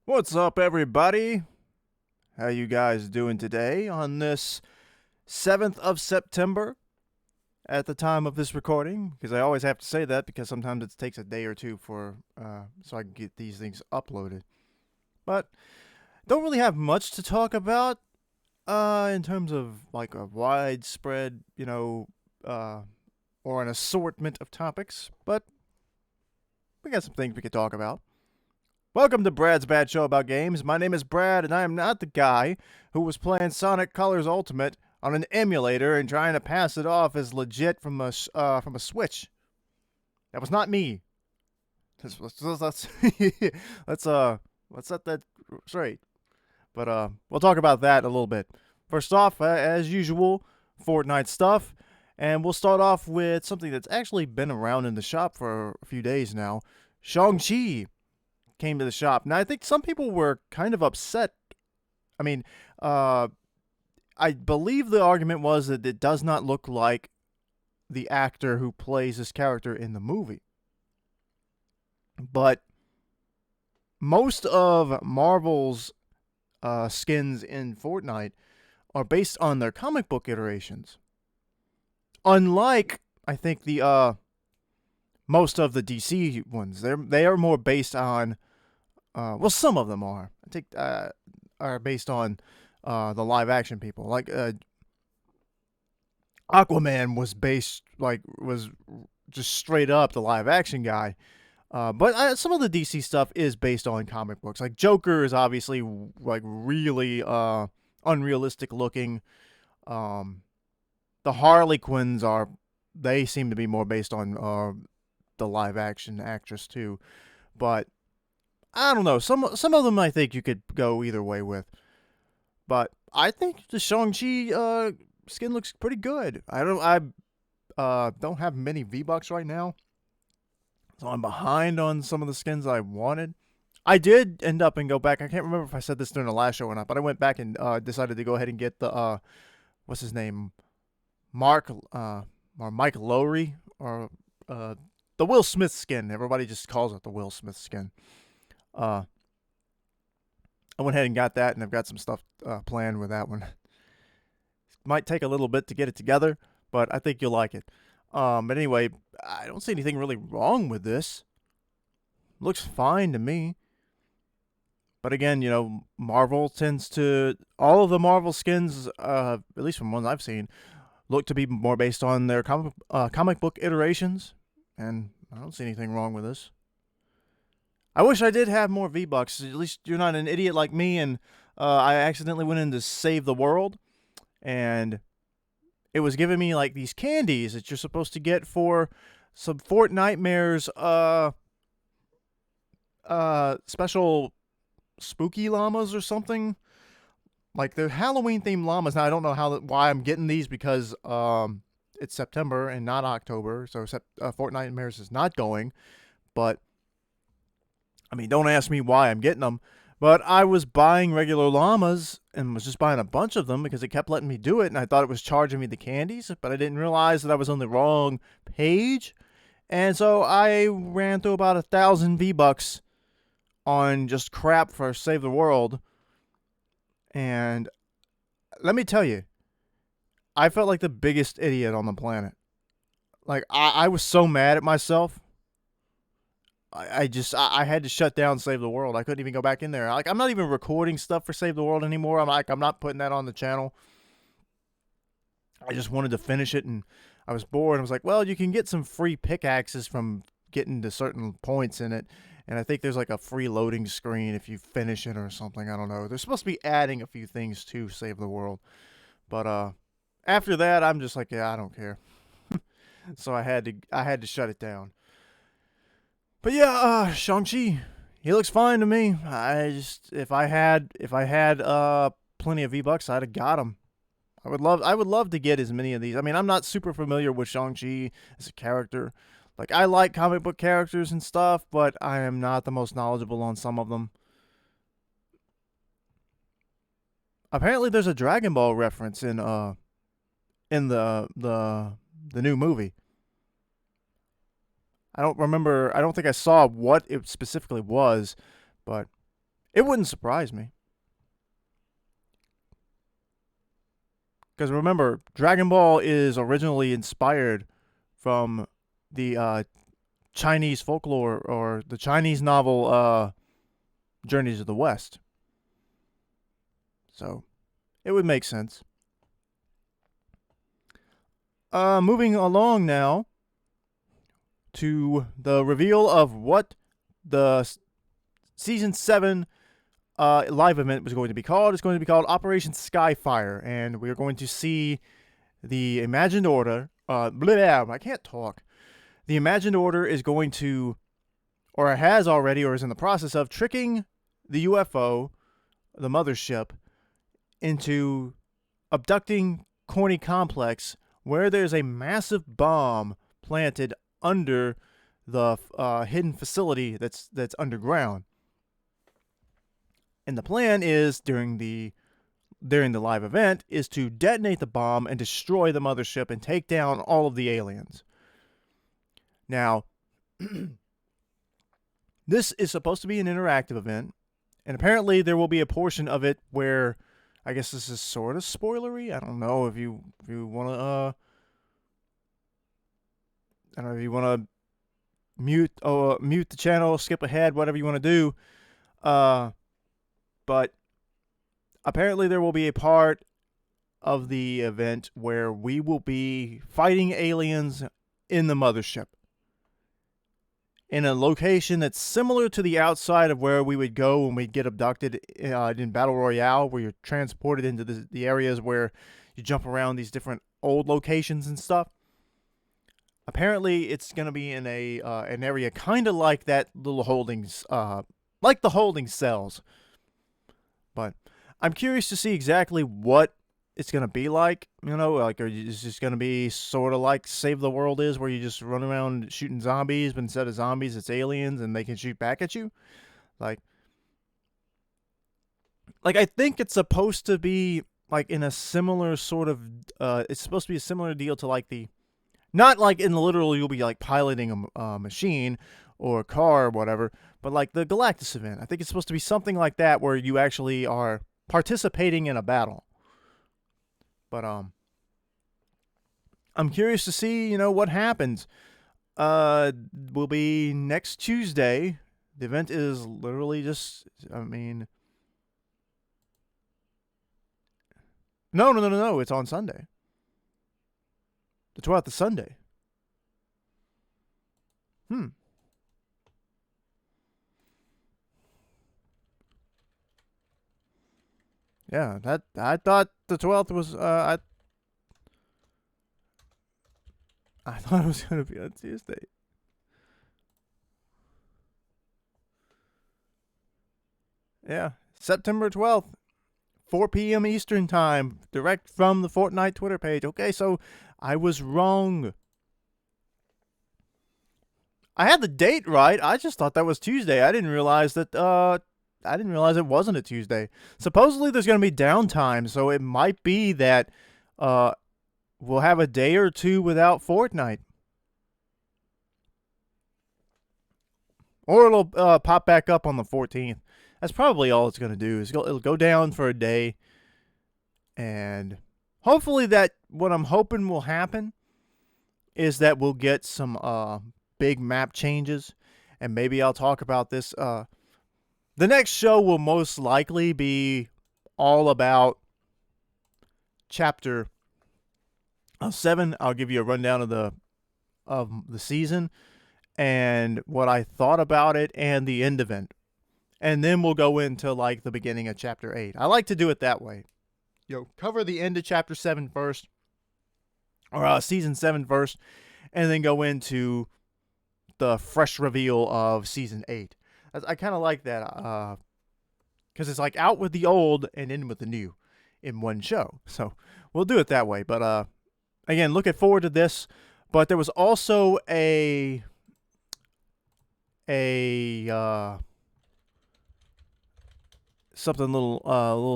What's up, everybody? How you guys doing today on this 7th of September at the time of this recording? Because I always have to say that because sometimes it takes a day or two for so I can get these things uploaded. But don't really have much to talk about in terms of like a widespread, or an assortment of topics. But we got some things we could talk about. Welcome to Brad's Bad Show About Games. My name is Brad, and I am not the guy who was playing Sonic Colors Ultimate on an emulator and trying to pass it off as legit from a Switch. That was not me. Let's let's set that straight. But we'll talk about that in a little bit. First off, as usual, Fortnite stuff, and we'll start off with something that's actually been around in the shop for a few days now. Shang-Chi came to the shop. Now, I think some people were kind of upset. I mean, I believe the argument was that it does not look like the actor who plays this character in the movie. But most of Marvel's skins in Fortnite are based on their comic book iterations. Unlike, I think, the most of the DC ones, they are more based on. Well, some of them are. I think are based on the live action people. Like Aquaman was just straight up the live action guy. But some of the DC stuff is based on comic books. Like Joker is obviously like really unrealistic looking. The Harley Quinns they seem to be more based on the live action actress too. But I don't know. Some of them I think you could go either way with. But I think the Shang-Chi skin looks pretty good. I don't have many V-Bucks right now, so I'm behind on some of the skins I wanted. I did end up and go back. I can't remember if I said this during the last show or not, but I went back and decided to go ahead and get the what's his name, or Mike Lowry, or the Will Smith skin. Everybody just calls it the Will Smith skin. I went ahead and got that, and I've got some stuff planned with that one. Might take a little bit to get it together, but I think you'll like it. But anyway, I don't see anything really wrong with this. Looks fine to me. But again, Marvel tends to all of the Marvel skins, at least from ones I've seen, look to be more based on their comic book iterations, and I don't see anything wrong with this. I wish I did have more V-Bucks. At least you're not an idiot like me, and I accidentally went in to save the world, and it was giving me like these candies that you're supposed to get for some Fortnitemares special spooky llamas or something. Like they're Halloween themed llamas. Now I don't know why I'm getting these because it's September and not October, so Fortnitemares is not going, but I mean, don't ask me why I'm getting them, but I was buying regular llamas and was just buying a bunch of them because it kept letting me do it, and I thought it was charging me the candies, but I didn't realize that I was on the wrong page, and so I ran through about 1,000 V-Bucks on just crap for Save the World, and let me tell you, I felt like the biggest idiot on the planet. Like, I was so mad at myself. I had to shut down Save the World. I couldn't even go back in there. Like I'm not even recording stuff for Save the World anymore. I'm not putting that on the channel. I just wanted to finish it, and I was bored. I was like, well, you can get some free pickaxes from getting to certain points in it, and I think there's like a free loading screen if you finish it or something. I don't know. They're supposed to be adding a few things to Save the World, but after that, I'm just like, yeah, I don't care. So I had to shut it down. But yeah, Shang-Chi, he looks fine to me. If I had plenty of V-Bucks, I'd have got him. I would love to get as many of these. I mean, I'm not super familiar with Shang-Chi as a character. Like I like comic book characters and stuff, but I am not the most knowledgeable on some of them. Apparently there's a Dragon Ball reference in the new movie. I don't remember. I don't think I saw what it specifically was, but It wouldn't surprise me. Because remember, Dragon Ball is originally inspired from the Chinese folklore or the Chinese novel Journeys of the West. So it would make sense. Moving along now to the reveal of what the Season 7 live event was going to be called. It's going to be called Operation Skyfire, and we are going to see the Imagined Order. I can't talk. The Imagined Order is going to, or has already, or is in the process of, tricking the UFO, the mothership, into abducting Corny Complex, where there's a massive bomb planted under the hidden facility that's underground. And the plan is during the live event is to detonate the bomb and destroy the mothership and take down all of the aliens. Now, this is supposed to be an interactive event, and apparently there will be a portion of it where, I guess this is sort of spoilery. I don't know if you want to I don't know if you want to mute the channel, skip ahead, whatever you want to do. But apparently there will be a part of the event where we will be fighting aliens in the mothership, in a location that's similar to the outside of where we would go when we get abducted in Battle Royale, where you're transported into the areas where you jump around these different old locations and stuff. Apparently, it's going to be in an area kind of like that little holdings, like the holding cells. But I'm curious to see exactly what it's going to be like. You know, like, is this going to be sort of like Save the World is, where you just run around shooting zombies, but instead of zombies, it's aliens, and they can shoot back at you? Like I think it's supposed to be, like, in a similar sort of, it's supposed to be a similar deal to, like, not like in the literal you'll be, like, piloting a machine or a car or whatever, but like the Galactus event. I think it's supposed to be something like that, where you actually are participating in a battle. But I'm curious to see, what happens. Will be next Tuesday. The event is literally just, no, it's on Sunday. The 12th is Sunday. Yeah, I thought the 12th was I thought it was going to be on Tuesday. Yeah, September 12th, 4 p.m. Eastern Time, direct from the Fortnite Twitter page. Okay, so I was wrong. I had the date right. I just thought that was Tuesday. I didn't realize it wasn't a Tuesday. Supposedly there's going to be downtime, so it might be that we'll have a day or two without Fortnite. Or it'll pop back up on the 14th. That's probably all it's going to do. It'll go down for a day. And hopefully what I'm hoping will happen is that we'll get some big map changes. And maybe I'll talk about this. The next show will most likely be all about Chapter 7. I'll give you a rundown of the season and what I thought about it and the end event. And then we'll go into, like, the beginning of Chapter 8. I like to do it that way. Cover the end of Chapter 7 first, or Season 7 first, and then go into the fresh reveal of Season 8. I kind of like that, because it's like out with the old and in with the new in one show. So we'll do it that way. But again, looking forward to this. But there was also a little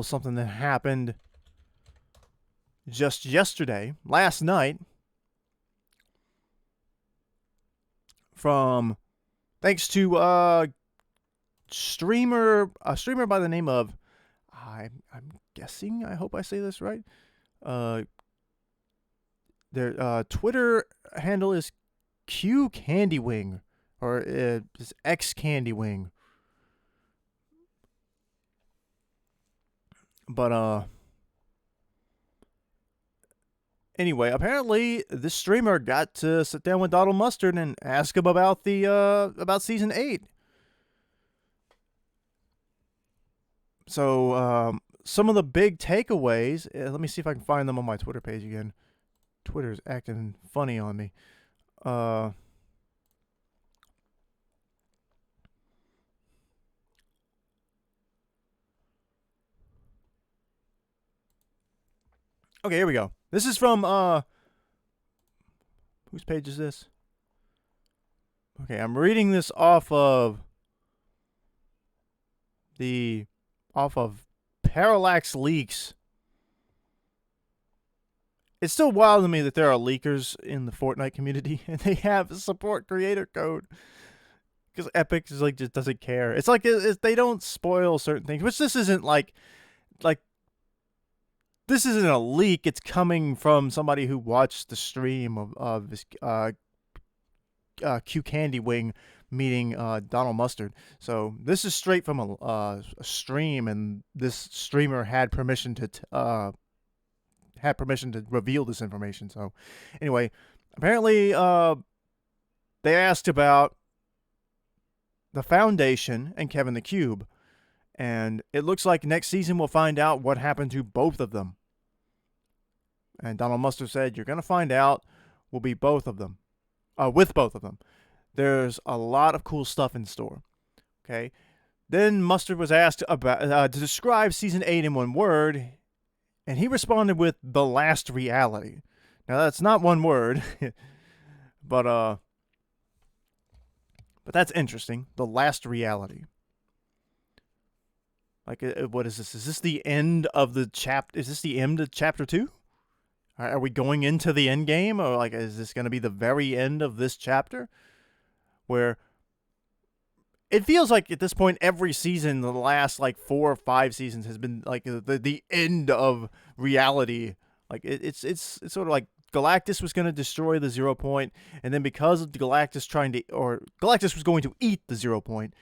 something that happened just yesterday, last night, thanks to a streamer by the name of, I'm guessing, I hope I say this right. Their Twitter handle is qCandywing, or it's xCandywing. But anyway, apparently this streamer got to sit down with Donald Mustard and ask him about the about season 8. So some of the big takeaways. Let me see if I can find them on my Twitter page again. Twitter's acting funny on me. Okay, here we go. This is from whose page is this? Okay, I'm reading this off of Parallax Leaks. It's still wild to me that there are leakers in the Fortnite community and they have support creator code. Because Epic is like just doesn't care. It's like they don't spoil certain things, which this isn't like this isn't a leak. It's coming from somebody who watched the stream of this qCandywing meeting Donald Mustard. So this is straight from a stream, and this streamer had permission to reveal this information. So anyway, apparently they asked about the Foundation and Kevin the Cube, and it looks like next season we'll find out what happened to both of them. And Donald Mustard said, "You're gonna find out. Will be both of them, with both of them. There's a lot of cool stuff in store." Okay. Then Mustard was asked about to describe season 8 in one word, and he responded with "the last reality." Now that's not one word, but that's interesting. The last reality. Like, what is this? Is this the end of the chapter? Is this the end of chapter 2? Are we going into the end game, or like, is this going to be the very end of this chapter? Where it feels like at this point, every season, the last like 4 or 5 seasons, has been like the end of reality. Like it's sort of like Galactus was going to destroy the 0 point, and then because of Galactus Galactus was going to eat the 0 point.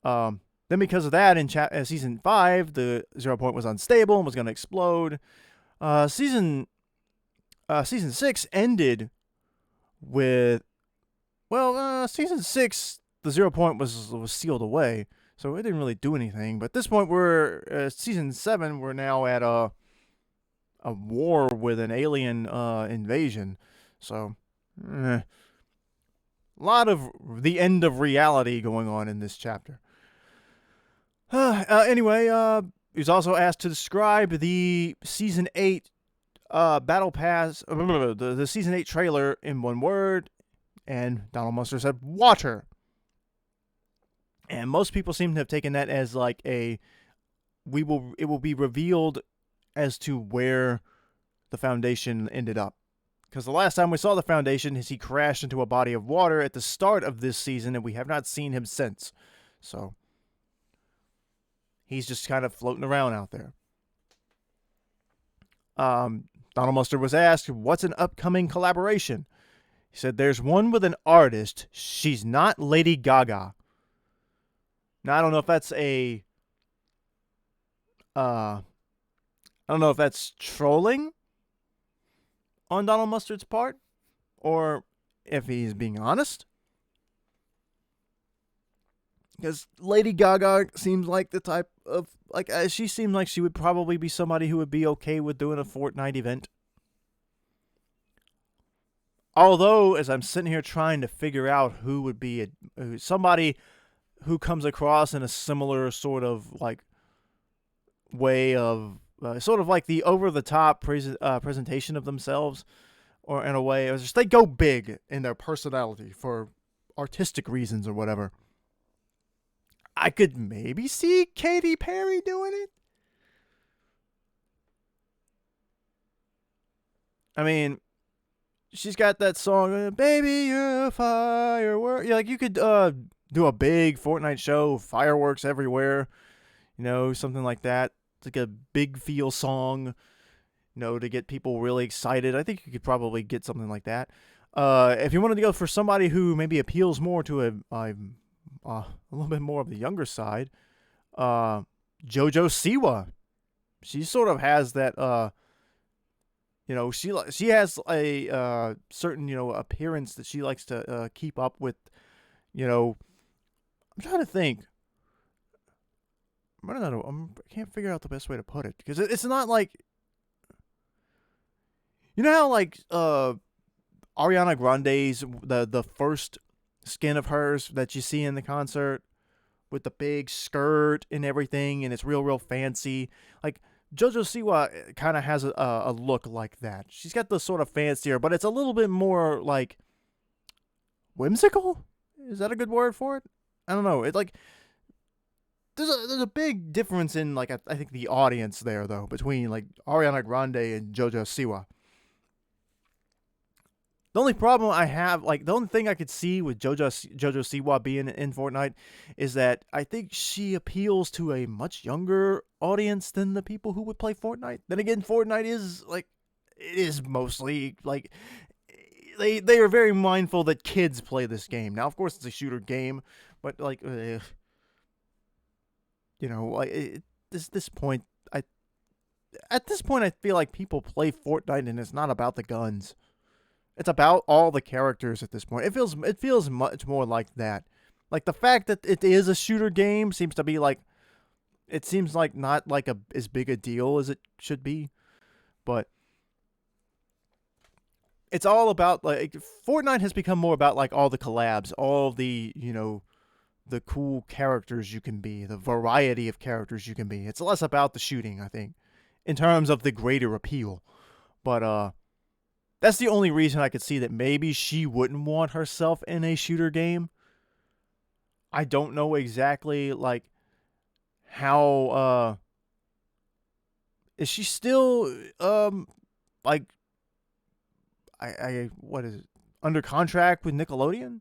Then because of that, in season 5, the 0 point was unstable and was going to explode. Season 6 ended with, season 6, the 0 point was sealed away, so it didn't really do anything. But at this point, we're season 7. We're now at a war with an alien invasion. So, a lot of the end of reality going on in this chapter. Anyway, he was also asked to describe the season 8 battle pass, the season 8 trailer in one word, and Donald Mustard said water. And most people seem to have taken that as like it will be revealed as to where the Foundation ended up. Because the last time we saw the Foundation is he crashed into a body of water at the start of this season, and we have not seen him since. So he's just kind of floating around out there. Donald Mustard was asked, what's an upcoming collaboration? He said, there's one with an artist. She's not Lady Gaga. Now, I don't know if that's I don't know if that's trolling on Donald Mustard's part, or if he's being honest. Because Lady Gaga seems like the type of, she seemed like she would probably be somebody who would be okay with doing a Fortnite event. Although, as I'm sitting here trying to figure out who would be somebody who comes across in a similar sort of like way of sort of like the over-the-top presentation of themselves, or in a way, it was just they go big in their personality for artistic reasons or whatever. I could maybe see Katy Perry doing it. I mean, she's got that song, "Baby, You're a Firework." Yeah, like you could do a big Fortnite show, fireworks everywhere, something like that. It's like a big feel song, to get people really excited. I think you could probably get something like that. If you wanted to go for somebody who maybe appeals more to a little bit more of the younger side, JoJo Siwa. She sort of has that. She has a certain appearance that she likes to keep up with. I'm trying to think. I don't know. I can't figure out the best way to put it because it's not like how like Ariana Grande's the first skin of hers that you see in the concert with the big skirt and everything, and it's real fancy. Like JoJo Siwa kind of has a look like that. She's got the sort of fancier, but it's a little bit more like whimsical. Is that a good word for it? I don't know. It like there's a big difference in like I think the audience there though between like Ariana Grande and JoJo Siwa. The only problem I have, like the only thing I could see with JoJo Siwa being in Fortnite is that I think she appeals to a much younger audience than the people who would play Fortnite. Then again, Fortnite is like it is mostly like they are very mindful that kids play this game. Now, of course, it's a shooter game, but like this point, at this point I feel like people play Fortnite and it's not about the guns. It's about all the characters at this point. It feels much more like that. Like the fact that it is a shooter game seems to be like it seems like not like as big a deal as it should be. But it's all about like Fortnite has become more about like all the collabs, all the, the cool characters you can be, the variety of characters you can be. It's less about the shooting, I think, in terms of the greater appeal. But that's the only reason I could see that maybe she wouldn't want herself in a shooter game. I don't know exactly like how is she still like I what is it? Under contract with Nickelodeon?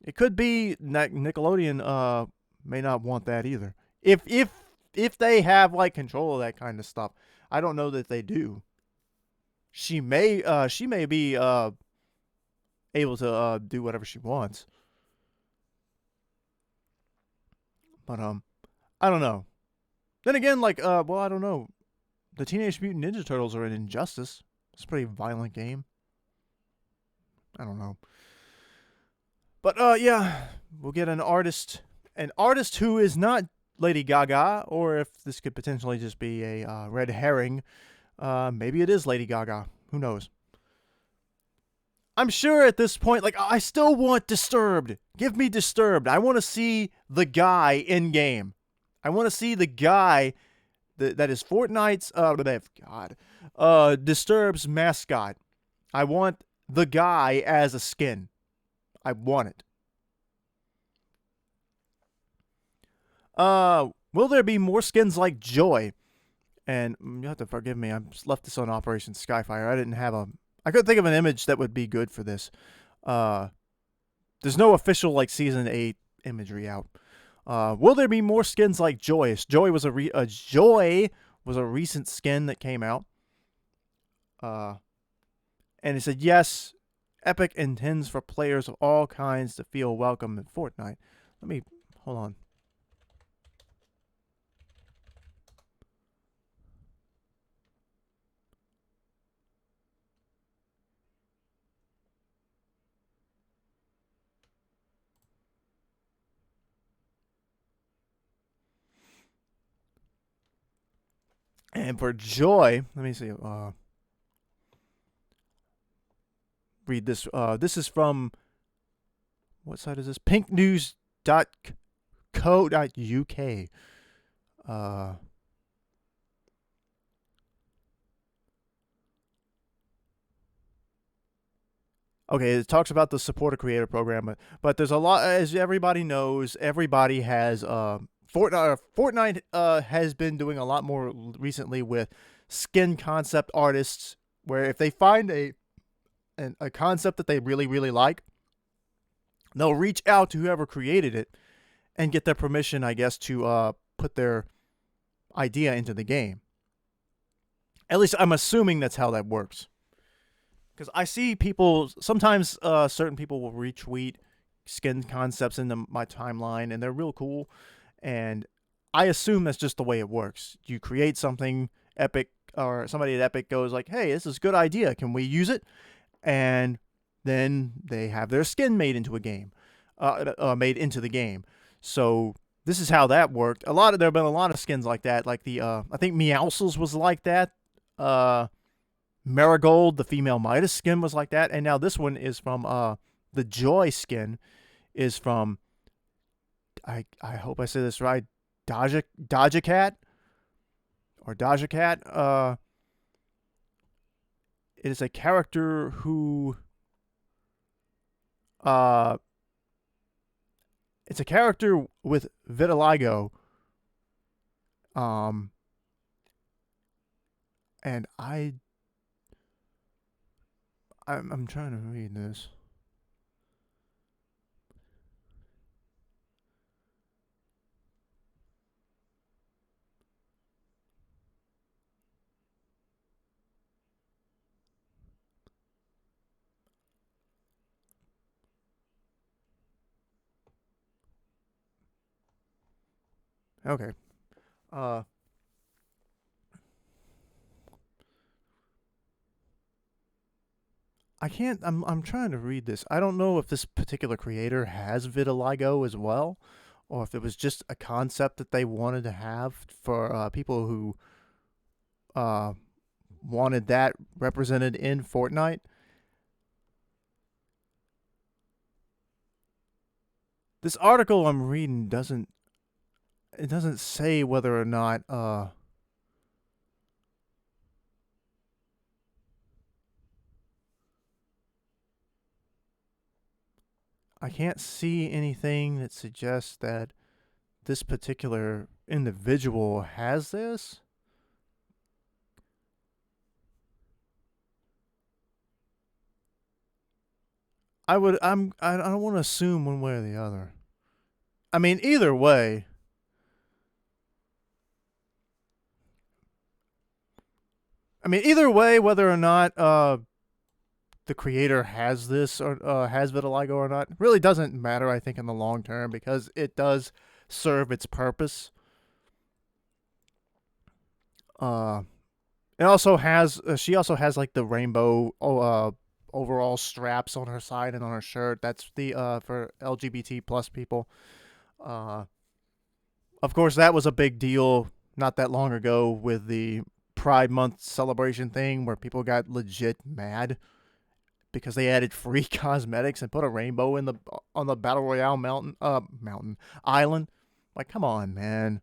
It could be Nickelodeon may not want that either. If they have like control of that kind of stuff. I don't know that they do. She may be able to do whatever she wants. But I don't know. Then again, like I don't know. The Teenage Mutant Ninja Turtles are an Injustice. It's a pretty violent game. I don't know. But yeah, we'll get an artist who is not Lady Gaga, or if this could potentially just be a red herring, maybe it is Lady Gaga. Who knows? I'm sure at this point, like, I still want Disturbed. Give me Disturbed. I want to see the guy in game. I want to see the guy that is Fortnite's, Disturbed's mascot. I want the guy as a skin. I want it. Will there be more skins like Joy? And you have to forgive me. I left this on Operation Skyfire. I couldn't think of an image that would be good for this. There's no official like season 8 imagery out. Will there be more skins like Joyous? Joy was a recent skin that came out. And it said yes. Epic intends for players of all kinds to feel welcome in Fortnite. Let me hold on. And for Joy, let me see. Read this. This is from what site is this? pinknews.co.uk. Okay, it talks about the support a creator program, but there's a lot, as everybody knows. Everybody has Fortnite has been doing a lot more recently with skin concept artists, where if they find a concept that they really like, they'll reach out to whoever created it and get their permission, I guess, to put their idea into the game. At least I'm assuming that's how that works. Because I see people, sometimes certain people will retweet skin concepts into my timeline, and they're real cool. And I assume that's just the way it works. You create something, Epic, or somebody at Epic goes like, hey, this is a good idea. Can we use it? And then they have their skin made into a game, made into the game. So this is how that worked. There have been a lot of skins like that. Like I think Meowscles was like that. Marigold, the female Midas skin, was like that. And now this one is from the Joy skin is from, I hope I say this right, Doja Cat or Doja Cat. It is a character who it's a character with vitiligo. And I'm trying to read this. Okay. I can't. I'm trying to read this. I don't know if this particular creator has vitiligo as well, or if it was just a concept that they wanted to have for people who uh, wanted that represented in Fortnite. This article I'm reading doesn't say whether or not I can't see anything that suggests that this particular individual has this. I don't want to assume one way or the other. I mean, either way. Either way, whether or not the creator has this or has vitiligo or not really doesn't matter. I think in the long term because it does serve its purpose. It also has she also has like the rainbow overall straps on her side and on her shirt. That's the for LGBT plus people. Uh, of course, that was a big deal not that long ago with the Pride Month celebration thing where people got legit mad because they added free cosmetics and put a rainbow in the on the battle royale mountain island. Like, come on, man.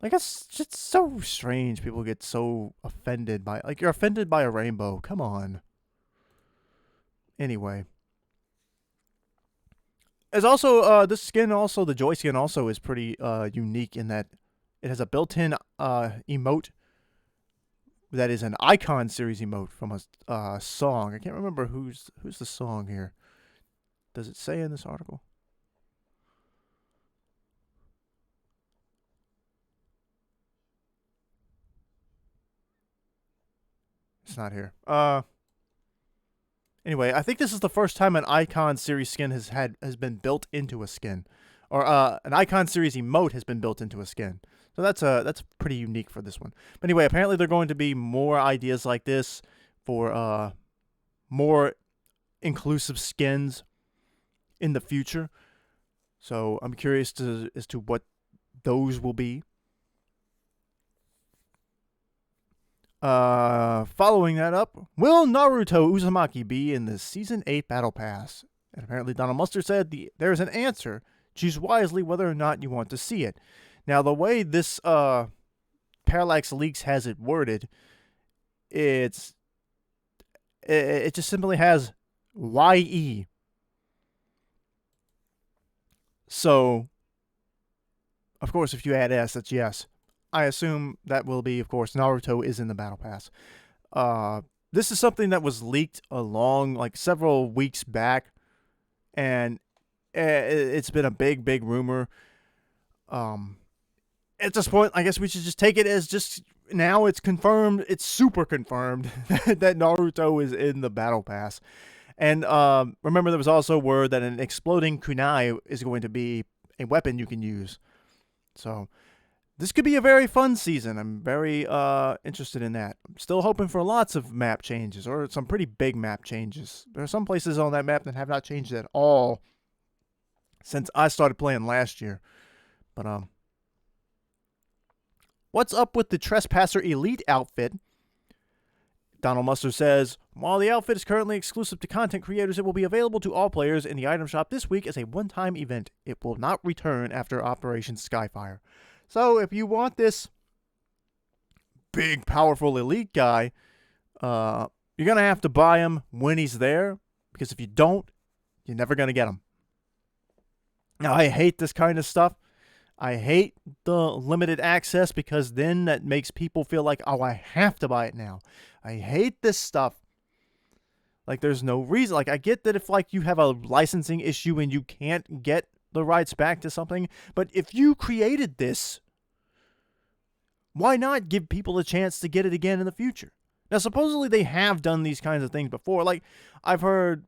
Like, it's just so strange. People get so offended by you're offended by a rainbow. Come on. Anyway, there's also this skin. Also, the Joy skin also is pretty unique in that it has a built-in emote that is an icon series emote from a song. I can't remember who's the song here. Does it say in this article? It's not here. Anyway, I think this is the first time an icon series skin has been built into a skin, or an icon series emote has been built into a skin. So that's pretty unique for this one. But anyway, apparently there are going to be more ideas like this for more inclusive skins in the future. So I'm curious as to what those will be. Following that up, will Naruto Uzumaki be in the Season 8 Battle Pass? And apparently Donald Mustard said there's an answer. Choose wisely whether or not you want to see it. Now, the way this Parallax Leaks has it worded, it just simply has YE. So, of course, if you add S, that's yes. I assume that will be, of course, Naruto is in the Battle Pass. this is something that was leaked like several weeks back, and it's been a big rumor. At this point, I guess we should just take it as just now it's confirmed. It's super confirmed that Naruto is in the battle pass. And remember, there was also word that an exploding kunai is going to be a weapon you can use. So this could be a very fun season. I'm very interested in that. I'm still hoping for lots of map changes, or some pretty big map changes. There are some places on that map that have not changed at all since I started playing last year. But what's up with the Trespasser Elite outfit? Donald Mustard says, while the outfit is currently exclusive to content creators, it will be available to all players in the item shop this week as a one-time event. It will not return after Operation Skyfire. So if you want this big, powerful elite guy, you're going to have to buy him when he's there, because if you don't, you're never going to get him. Now, I hate this kind of stuff. I hate the limited access, because then that makes people feel like, oh, I have to buy it now. I hate this stuff. Like, there's no reason. Like, I get that if, like, you have a licensing issue and you can't get the rights back to something, but if you created this, why not give people a chance to get it again in the future? Now, supposedly they have done these kinds of things before. Like, I've heard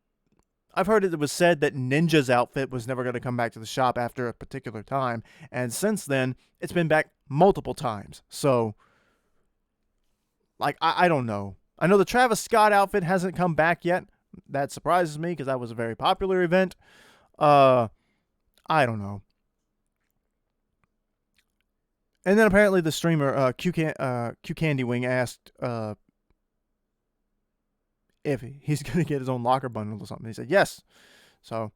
it was said that Ninja's outfit was never going to come back to the shop after a particular time, and since then, it's been back multiple times. So, like, I don't know. I know the Travis Scott outfit hasn't come back yet. That surprises me, because that was a very popular event. I don't know. And then apparently the streamer, qCandywing, asked if he's going to get his own locker bundle or something. He said yes. So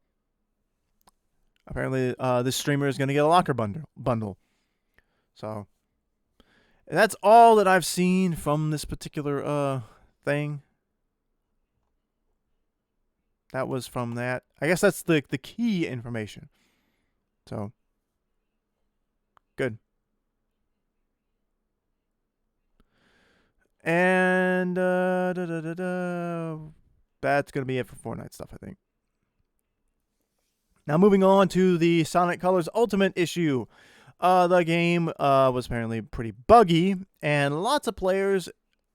apparently this streamer is going to get a locker bundle. So that's all that I've seen from this particular thing. That was from that. I guess that's the key information. So good. And that's going to be it for Fortnite stuff, I think. Now moving on to the Sonic Colors Ultimate issue. The game was apparently pretty buggy, and lots of players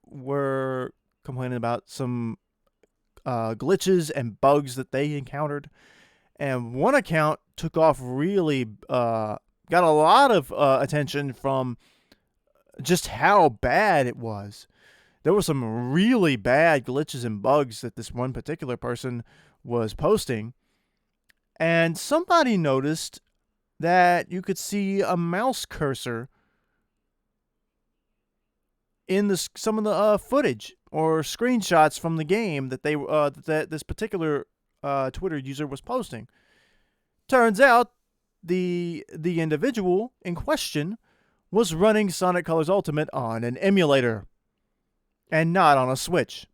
were complaining about some glitches and bugs that they encountered. And one account took off really, got a lot of attention from just how bad it was. There were some really bad glitches and bugs that this one particular person was posting. And somebody noticed that you could see a mouse cursor in some of the footage or screenshots from the game that that this particular Twitter user was posting. Turns out the individual in question was running Sonic Colors Ultimate on an emulator and not on a Switch.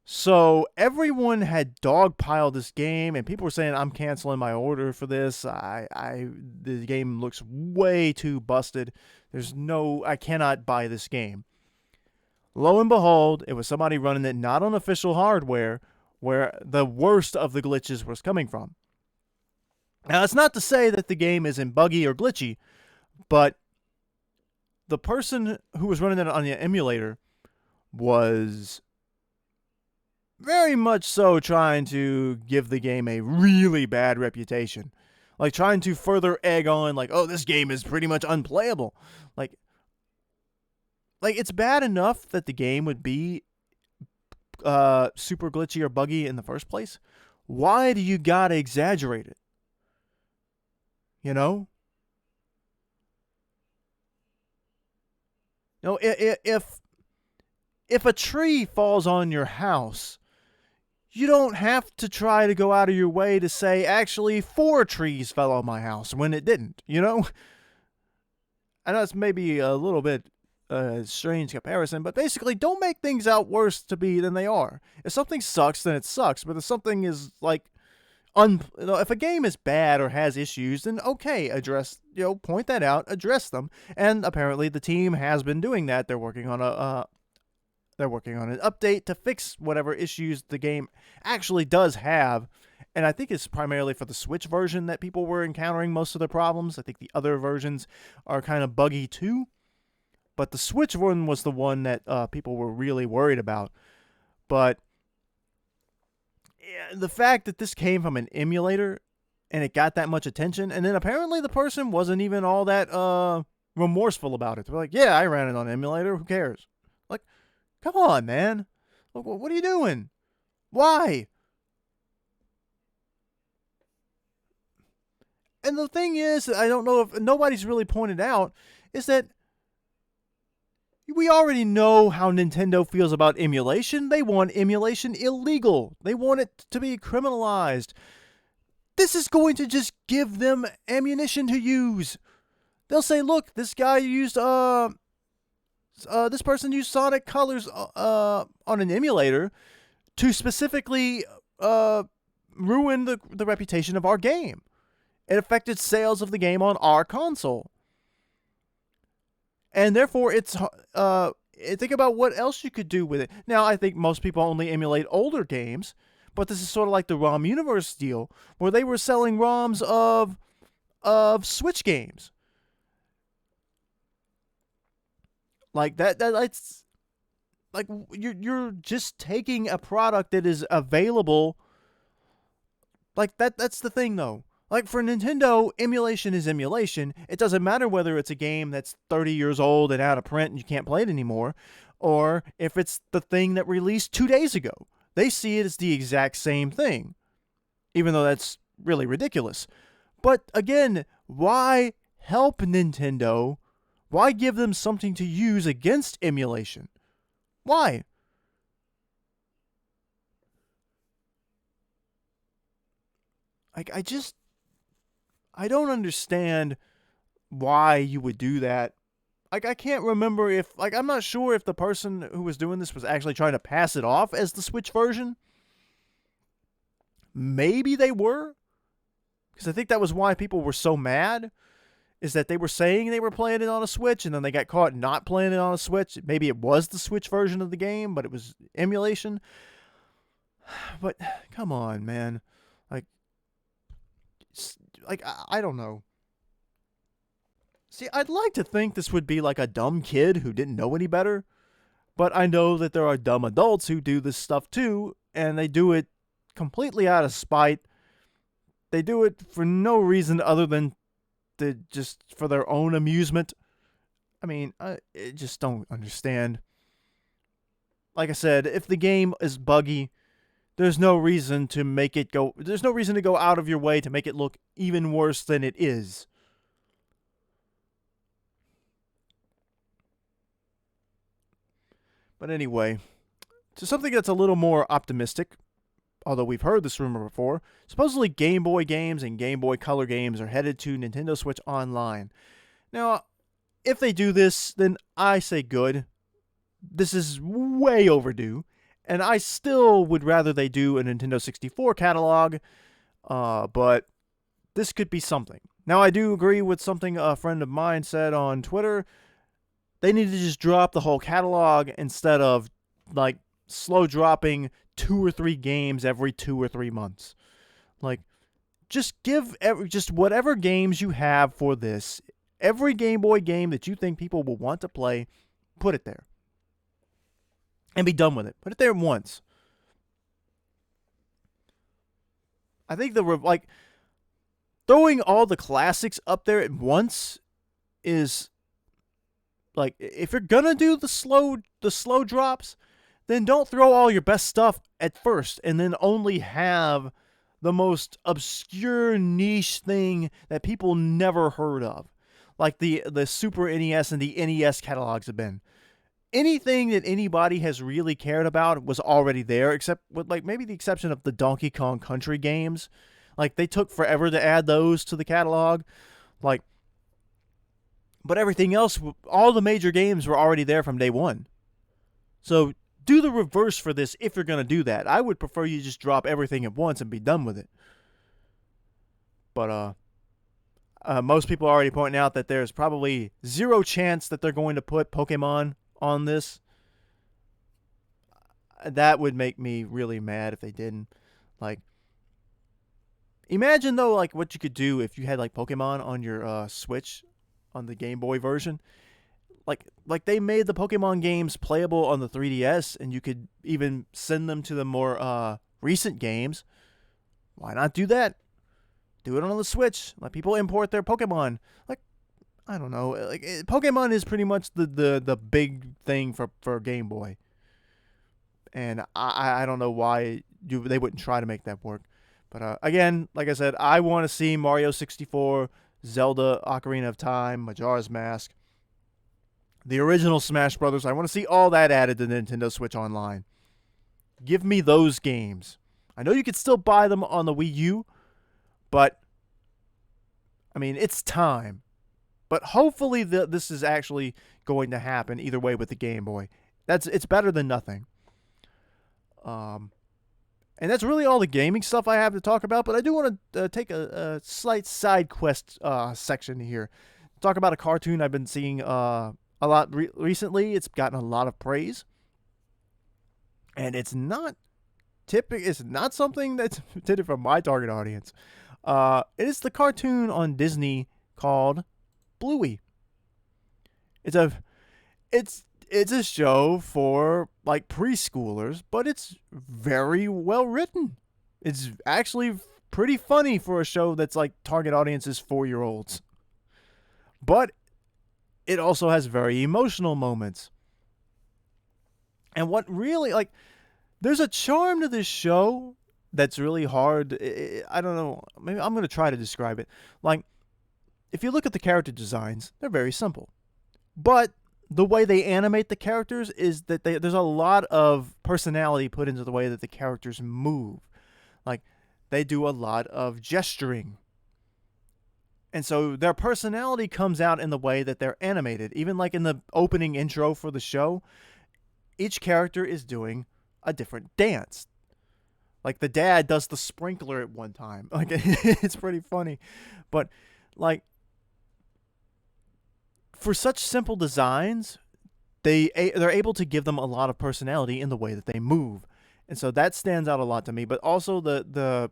So everyone had dogpiled this game, and people were saying, I'm canceling my order for this. The game looks way too busted. I cannot buy this game. Lo and behold, it was somebody running it not on official hardware, where the worst of the glitches was coming from. Now, that's not to say that the game isn't buggy or glitchy, but the person who was running it on the emulator was very much so trying to give the game a really bad reputation. Like, trying to further egg on, like, oh, this game is pretty much unplayable. Like it's bad enough that the game would be super glitchy or buggy in the first place. Why do you gotta exaggerate it? You know? You know, if a tree falls on your house, you don't have to try to go out of your way to say, actually, 4 trees fell on my house when it didn't, you know? I know it's maybe a little bit strange comparison, but basically, don't make things out worse to be than they are. If something sucks, then it sucks. But if something is like, if a game is bad or has issues, then okay, point that out, address them. And apparently, the team has been doing that. They're working on they're working on an update to fix whatever issues the game actually does have. And I think it's primarily for the Switch version that people were encountering most of the problems. I think the other versions are kind of buggy too. But the Switch one was the one that people were really worried about. But yeah, the fact that this came from an emulator and it got that much attention, and then apparently the person wasn't even all that remorseful about it. They're like, yeah, I ran it on an emulator. Who cares? Like, come on, man. What are you doing? Why? And the thing is, I don't know if nobody's really pointed out, is that we already know how Nintendo feels about emulation. They want emulation illegal. They want it to be criminalized. This is going to just give them ammunition to use. They'll say, look, this guy used, this person used Sonic Colors on an emulator to specifically ruin the reputation of our game. It affected sales of the game on our console. And therefore, it's think about what else you could do with it. Now, I think most people only emulate older games, but this is sort of like the ROM Universe deal, where they were selling ROMs of Switch games. Like that's like you're just taking a product that is available. Like that's the thing, though. Like, for Nintendo, emulation is emulation. It doesn't matter whether it's a game that's 30 years old and out of print and you can't play it anymore, or if it's the thing that released 2 days ago. They see it as the exact same thing, even though that's really ridiculous. But again, why help Nintendo? Why give them something to use against emulation? Why? Like, I don't understand why you would do that. Like, I can't remember if, like, I'm not sure if the person who was doing this was actually trying to pass it off as the Switch version. Maybe they were, because I think that was why people were so mad, is that they were saying they were playing it on a Switch, and then they got caught not playing it on a Switch. Maybe it was the Switch version of the game, but it was emulation. But, come on, man. Like, I don't know. See, I'd like to think this would be like a dumb kid who didn't know any better, but I know that there are dumb adults who do this stuff too, and they do it completely out of spite. They do it for no reason other than just for their own amusement. I mean, I just don't understand. Like I said, if the game is buggy, there's no reason to make it go. There's no reason to go out of your way to make it look even worse than it is. But anyway, to something that's a little more optimistic, although we've heard this rumor before, supposedly Game Boy games and Game Boy Color games are headed to Nintendo Switch Online. Now, if they do this, then I say good. This is way overdue. And I still would rather they do a Nintendo 64 catalog, but this could be something. Now, I do agree with something a friend of mine said on Twitter. They need to just drop the whole catalog instead of, like, slow dropping 2 or 3 games every 2 or 3 months. Like, just give just whatever games you have for this, every Game Boy game that you think people will want to play, put it there. And be done with it. Put it there once. I think throwing all the classics up there at once is, like, if you're gonna do the slow drops, then don't throw all your best stuff at first and then only have the most obscure niche thing that people never heard of, like the Super NES and the NES catalogs have been. Anything that anybody has really cared about was already there, except with, like, maybe the exception of the Donkey Kong Country games. Like, they took forever to add those to the catalog. Like, but everything else, all the major games were already there from day one. So do the reverse for this if you're going to do that. I would prefer you just drop everything at once and be done with it. But most people are already pointing out that there's probably zero chance that they're going to put Pokemon on this. that would make me really mad if they didn't. Like, imagine though, like what you could do if you had like Pokemon on your Switch, on the Game Boy version. Like they made the Pokemon games playable on the 3DS, and you could even send them to the more recent games. Why not do that? Do it on the Switch. Let people import their Pokemon. Like, I don't know. Like Pokemon is pretty much the big thing for Game Boy, and I don't know why they wouldn't try to make that work. But again, like I said, I want to see Mario 64, Zelda Ocarina of Time, Majora's Mask, the original Smash Brothers. I want to see all that added to Nintendo Switch Online. Give me those games. I know you could still buy them on the Wii U, but I mean, it's time. But hopefully this is actually going to happen either way with the Game Boy. It's better than nothing. And that's really all the gaming stuff I have to talk about. But I do want to take a slight side quest section here. Talk about a cartoon I've been seeing a lot recently. It's gotten a lot of praise, and it's not typical. It's not something that's intended for my target audience. It is the cartoon on Disney called Bluey. It's a show for like preschoolers, but it's very well written. It's actually pretty funny for a show that's like target audience is 4-year-olds. But it also has very emotional moments. And what really, like, there's a charm to this show that's really hard. I don't know. Maybe I'm going to try to describe it. Like, if you look at the character designs, they're very simple. But the way they animate the characters is that there's a lot of personality put into the way that the characters move. Like, they do a lot of gesturing. And so their personality comes out in the way that they're animated. Even like in the opening intro for the show, each character is doing a different dance. Like the dad does the sprinkler at one time. Like it's pretty funny. But like for such simple designs, they're able to give them a lot of personality in the way that they move. And so that stands out a lot to me. But also the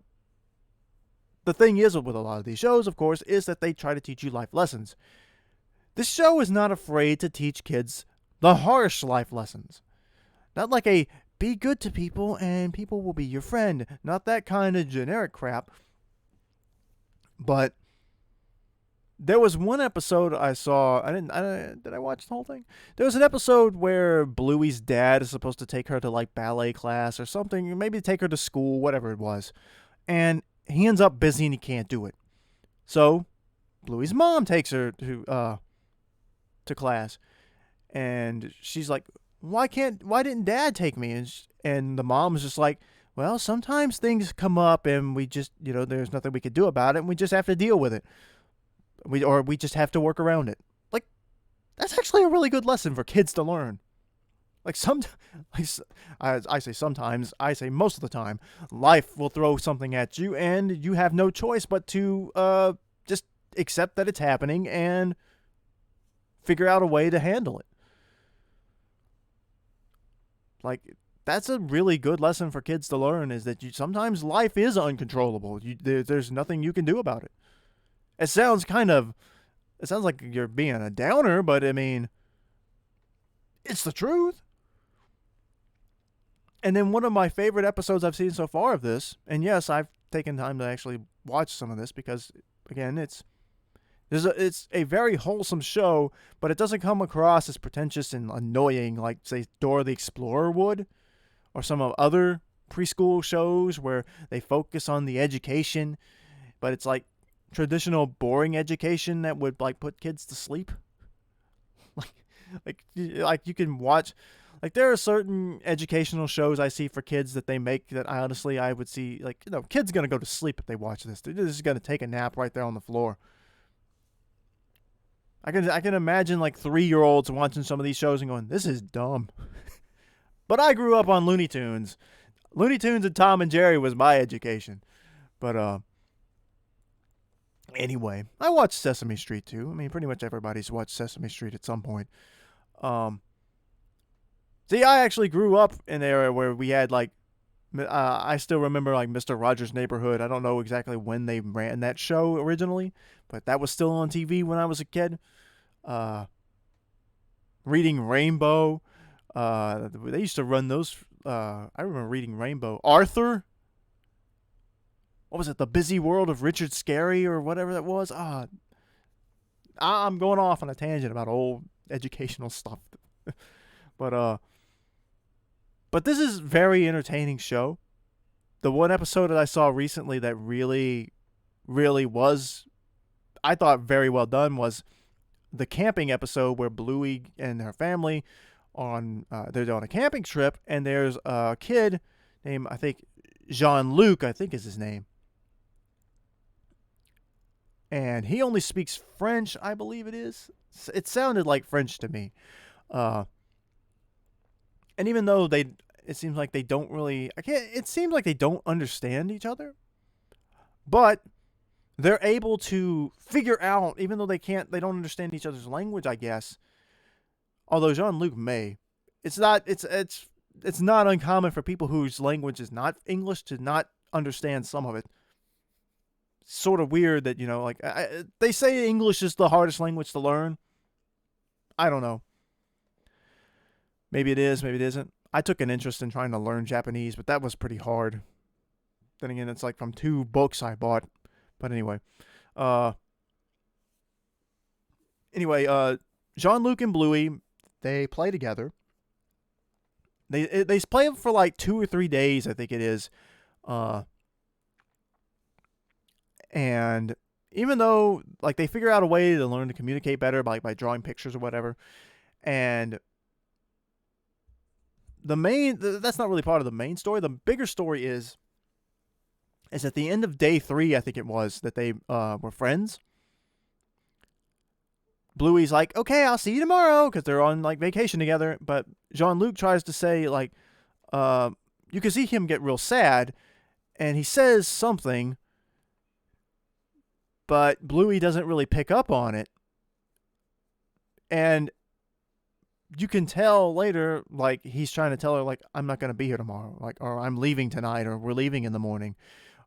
thing is with a lot of these shows, of course, is that they try to teach you life lessons. This show is not afraid to teach kids the harsh life lessons. Not like a be good to people and people will be your friend. Not that kind of generic crap. But there was one episode I saw. Did I watch the whole thing? There was an episode where Bluey's dad is supposed to take her to like ballet class or something. Maybe take her to school, whatever it was. And he ends up busy and he can't do it. So Bluey's mom takes her to class, and she's like, "Why didn't Dad take me?" And the mom's just like, "Well, sometimes things come up, and we just there's nothing we could do about it, and we just have to deal with it. We just have to work around it." Like that's actually a really good lesson for kids to learn. Like I say sometimes, I say most of the time, life will throw something at you, and you have no choice but to just accept that it's happening and figure out a way to handle it. Like that's a really good lesson for kids to learn, is that sometimes life is uncontrollable. There's nothing you can do about it. It sounds like you're being a downer, but I mean, it's the truth. And then one of my favorite episodes I've seen so far of this, and yes, I've taken time to actually watch some of this because, again, it's a very wholesome show, but it doesn't come across as pretentious and annoying like, say, Dora the Explorer would, or some of other preschool shows where they focus on the education, but it's like traditional boring education that would like put kids to sleep. like you can watch. Like, there are certain educational shows I see for kids that they make that I would see, like, kids going to go to sleep if they watch this. They're just going to take a nap right there on the floor. I can imagine, like, 3-year-olds watching some of these shows and going, this is dumb. But I grew up on Looney Tunes. Looney Tunes and Tom and Jerry was my education. But, anyway, I watched Sesame Street, too. I mean, pretty much everybody's watched Sesame Street at some point. See, I actually grew up in an era where we had like, I still remember like Mr. Rogers' Neighborhood. I don't know exactly when they ran that show originally, but that was still on TV when I was a kid. Uh, Reading Rainbow. They used to run those. I remember Reading Rainbow. Arthur. What was it? The Busy World of Richard Scarry or whatever that was. I'm going off on a tangent about old educational stuff. but but this is very entertaining show. The one episode that I saw recently that really, really was, I thought, very well done was the camping episode where Bluey and her family they're on a camping trip, and there's a kid named, I think, Jean-Luc, I think is his name. And he only speaks French, I believe it is. It sounded like French to me. And even though it seems like they don't really, it seems like they don't understand each other. But they're able to figure out, even though they don't understand each other's language, I guess. Although Jean-Luc may. It's not uncommon for people whose language is not English to not understand some of it. Sort of weird that, like, they say English is the hardest language to learn. I don't know. Maybe it is, maybe it isn't. I took an interest in trying to learn Japanese, but that was pretty hard. Then again, it's like from 2 books I bought. But anyway. Jean-Luc and Bluey, they play together. They play for like 2 or 3 days, I think it is. And even though, like, they figure out a way to learn to communicate better by drawing pictures or whatever, and that's not really part of the main story. The bigger story is at the end of day 3, I think it was, that they were friends. Bluey's like, okay, I'll see you tomorrow, because they're on, like, vacation together. But Jean-Luc tries to say, like, you can see him get real sad, and he says something, but Bluey doesn't really pick up on it. And you can tell later, like, he's trying to tell her, like, I'm not going to be here tomorrow, like, or I'm leaving tonight, or we're leaving in the morning,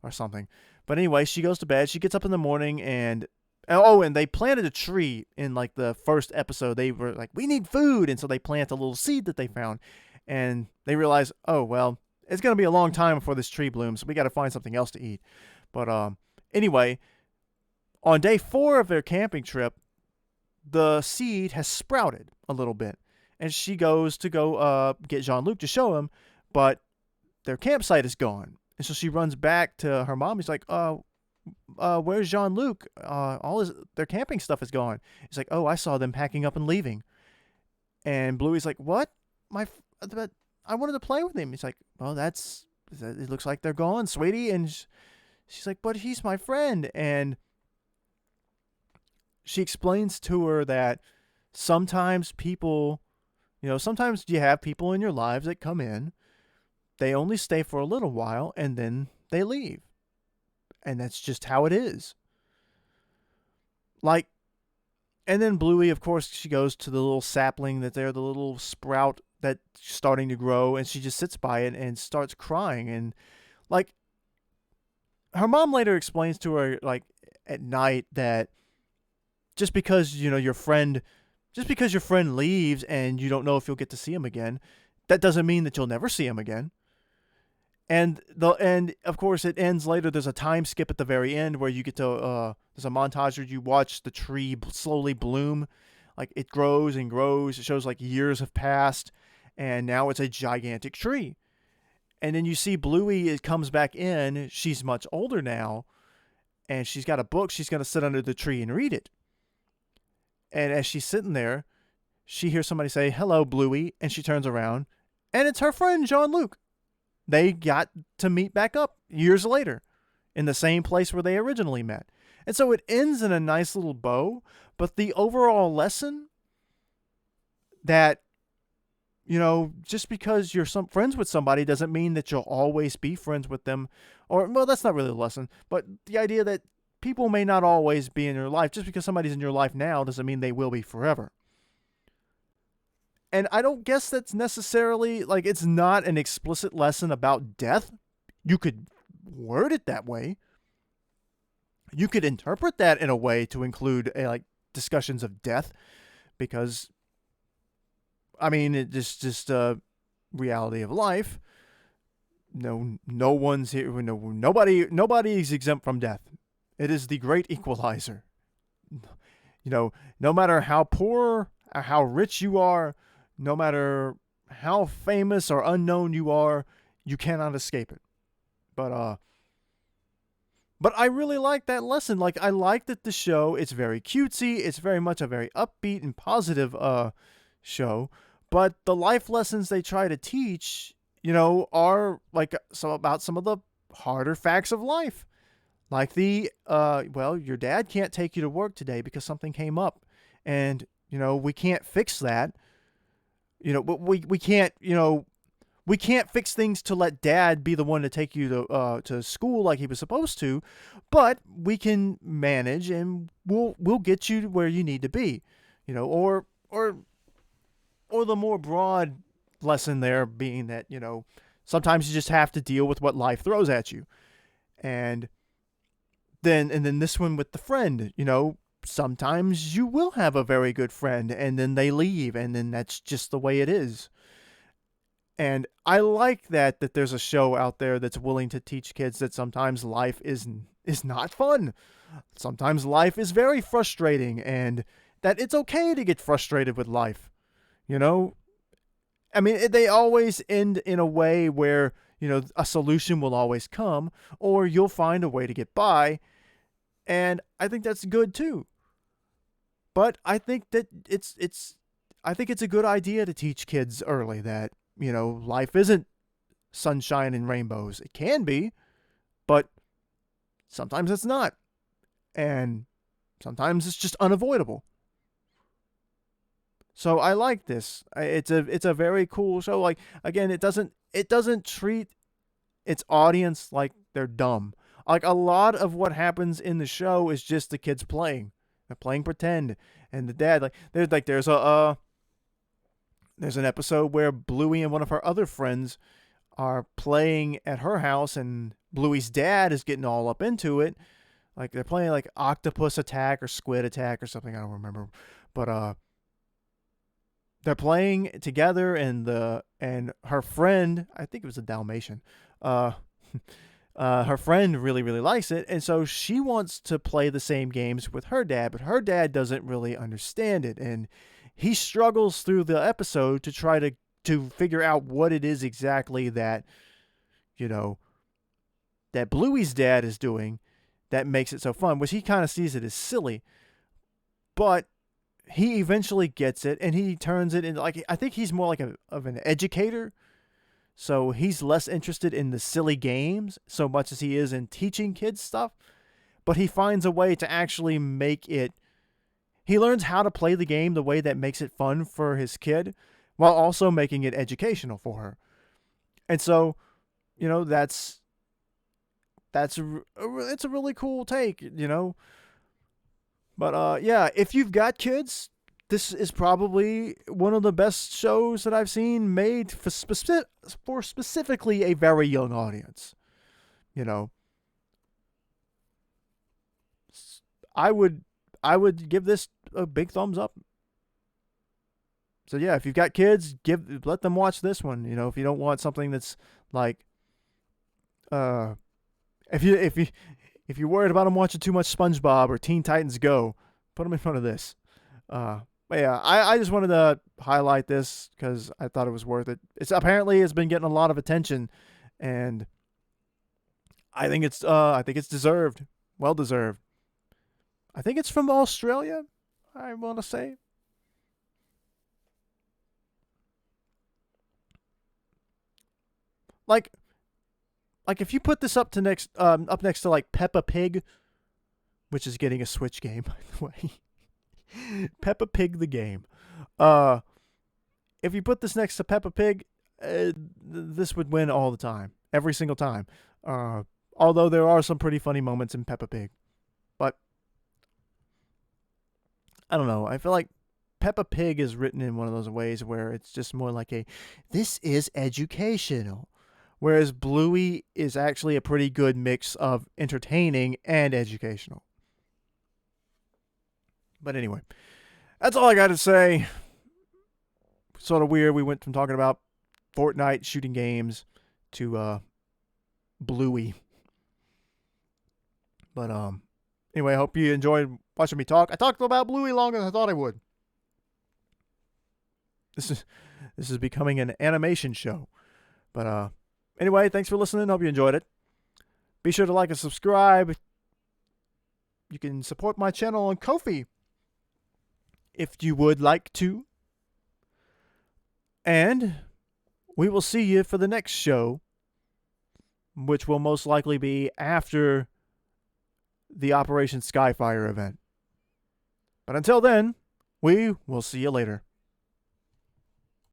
or something. But anyway, she goes to bed. She gets up in the morning, and they planted a tree in, like, the first episode. They were like, we need food, and so they plant a little seed that they found, and they realize, oh, well, it's going to be a long time before this tree blooms, so we got to find something else to eat. But anyway, on day 4 of their camping trip, the seed has sprouted a little bit, and she goes to get Jean-Luc to show him, but their campsite is gone. And so she runs back to her mom. He's like, where's Jean-Luc? Their camping stuff is gone. He's like, oh, I saw them packing up and leaving. And Bluey's like, what? I wanted to play with him. He's like, well, it looks like they're gone, sweetie. And she's like, but he's my friend. And she explains to her that sometimes sometimes you have people in your lives that come in, they only stay for a little while, and then they leave. And that's just how it is. Like, and then Bluey, of course, she goes to the little sapling the little sprout that's starting to grow, and she just sits by it and starts crying. And, like, her mom later explains to her, like, at night that just because, your friend leaves and you don't know if you'll get to see him again, that doesn't mean that you'll never see him again. And of course it ends later. There's a time skip at the very end where you get to there's a montage where you watch the tree slowly bloom, like it grows and grows. It shows like years have passed, and now it's a gigantic tree. And then you see Bluey, it comes back in. She's much older now, and she's got a book. She's going to sit under the tree and read it. And as she's sitting there, she hears somebody say, hello, Bluey, and she turns around, and it's her friend Jean-Luc. They got to meet back up years later in the same place where they originally met. And so it ends in a nice little bow, but the overall lesson that, just because you're friends with somebody doesn't mean that you'll always be friends with them. Or, well, that's not really the lesson, but the idea that people may not always be in your life. Just because somebody's in your life now doesn't mean they will be forever. And I don't guess that's necessarily, like, it's not an explicit lesson about death. You could word it that way. You could interpret that in a way to include like discussions of death, because I mean, it just reality of life. No one's here. Nobody is exempt from death. It is the great equalizer. No matter how poor or how rich you are, no matter how famous or unknown you are, you cannot escape it. But I really like that lesson. Like, I like that the show, it's very cutesy. It's very much a very upbeat and positive show. But the life lessons they try to teach, are like about some of the harder facts of life. Like your dad can't take you to work today because something came up. And, we can't fix that. But we can't, we can't fix things to let dad be the one to take you to school like he was supposed to, but we can manage and we'll get you to where you need to be, or the more broad lesson there being that, sometimes you just have to deal with what life throws at you. And then this one with the friend, sometimes you will have a very good friend and then they leave and then that's just the way it is. And I like that there's a show out there that's willing to teach kids that sometimes life is not fun. Sometimes life is very frustrating and that it's okay to get frustrated with life. I mean, they always end in a way where, a solution will always come or you'll find a way to get by. And I think that's good too. But I think that it's a good idea to teach kids early that, life isn't sunshine and rainbows. It can be, but sometimes it's not. And sometimes it's just unavoidable. So I like this. It's a very cool show. Like, again, it doesn't treat its audience like they're dumb. Like, a lot of what happens in the show is just the kids playing. They're playing pretend, and the dad, there's an episode where Bluey and one of her other friends are playing at her house, and Bluey's dad is getting all up into it. Like, they're playing like Octopus Attack or Squid Attack or something, I don't remember. But they're playing together, and her friend, I think it was a Dalmatian, her friend really, really likes it, and so she wants to play the same games with her dad, but her dad doesn't really understand it, and he struggles through the episode to try to figure out what it is exactly that, that Bluey's dad is doing that makes it so fun, which he kind of sees it as silly. But he eventually gets it, and he turns it into, like, I think he's more like of an educator. So he's less interested in the silly games so much as he is in teaching kids stuff. But he finds a way to actually make it. He learns how to play the game the way that makes it fun for his kid, while also making it educational for her. And so, it's a really cool take, But yeah, if you've got kids, this is probably one of the best shows that I've seen made for specifically a very young audience. I would give this a big thumbs up. So yeah, if you've got kids, let them watch this one. If you don't want something that's like, if you're worried about them watching too much SpongeBob or Teen Titans Go, put them in front of this. But yeah, I just wanted to highlight this because I thought it was worth it. It's been getting a lot of attention, and I think it's deserved, well deserved. I think it's from Australia, I want to say. Like if you put this up next to like Peppa Pig, which is getting a Switch game, by the way. Peppa Pig the game. If you put this next to Peppa Pig, this would win all the time, every single time. Although there are some pretty funny moments in Peppa Pig, but I don't know. I feel like Peppa Pig is written in one of those ways where it's just more like this is educational. Whereas Bluey is actually a pretty good mix of entertaining and educational. But anyway, that's all I got to say. Sort of weird. We went from talking about Fortnite shooting games to Bluey. But anyway, I hope you enjoyed watching me talk. I talked about Bluey longer than I thought I would. This is becoming an animation show. But anyway, thanks for listening. Hope you enjoyed it. Be sure to like and subscribe. You can support my channel on Ko-fi if you would like to. And we will see you for the next show, which will most likely be after the Operation Skyfire event. But until then, we will see you later.